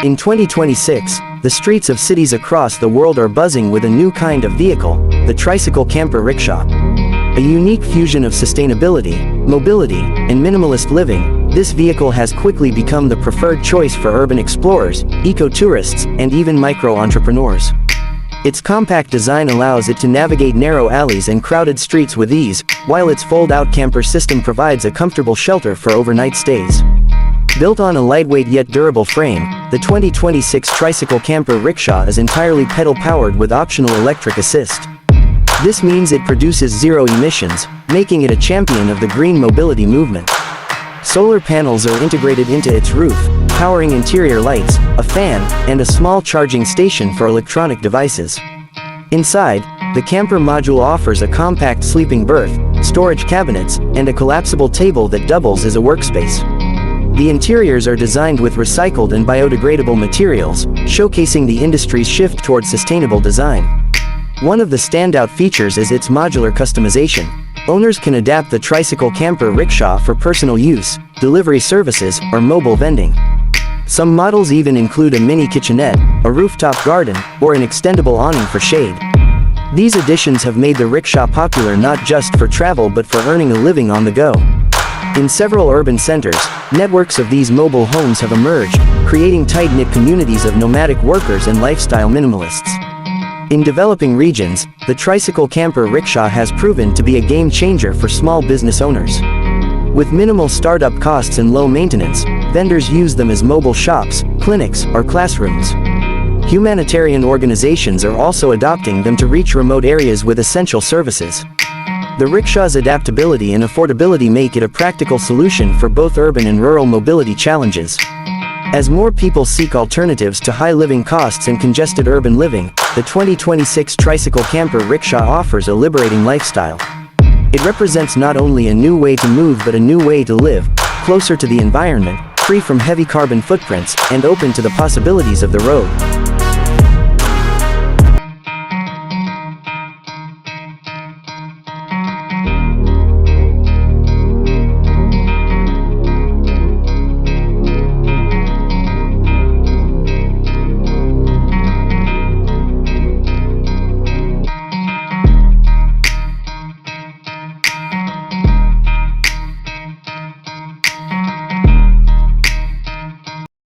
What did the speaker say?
In 2026, the streets of cities across the world are buzzing with a new kind of vehicle, the tricycle camper rickshaw. A unique fusion of sustainability, mobility, and minimalist living, this vehicle has quickly become the preferred choice for urban explorers, eco-tourists, and even micro-entrepreneurs. Its compact design allows it to navigate narrow alleys and crowded streets with ease, while its fold-out camper system provides a comfortable shelter for overnight stays. Built on a lightweight yet durable frame, the 2026 tricycle camper rickshaw is entirely pedal-powered with optional electric assist. This means it produces zero emissions, making it a champion of the green mobility movement. Solar panels are integrated into its roof, powering interior lights, a fan, and a small charging station for electronic devices. Inside, the camper module offers a compact sleeping berth, storage cabinets, and a collapsible table that doubles as a workspace. The interiors are designed with recycled and biodegradable materials, showcasing the industry's shift toward sustainable design. One of the standout features is its modular customization. Owners can adapt the tricycle camper rickshaw for personal use, delivery services, or mobile vending. Some models even include a mini kitchenette, a rooftop garden, or an extendable awning for shade. These additions have made the rickshaw popular not just for travel but for earning a living on the go. In several urban centers, networks of these mobile homes have emerged, creating tight-knit communities of nomadic workers and lifestyle minimalists. In developing regions, the tricycle camper rickshaw has proven to be a game-changer for small business owners. With minimal startup costs and low maintenance, vendors use them as mobile shops, clinics, or classrooms. Humanitarian organizations are also adopting them to reach remote areas with essential services. The rickshaw's adaptability and affordability make it a practical solution for both urban and rural mobility challenges. As more people seek alternatives to high living costs and congested urban living, the 2026 tricycle camper rickshaw offers a liberating lifestyle. It represents not only a new way to move but a new way to live, closer to the environment, free from heavy carbon footprints, and open to the possibilities of the road.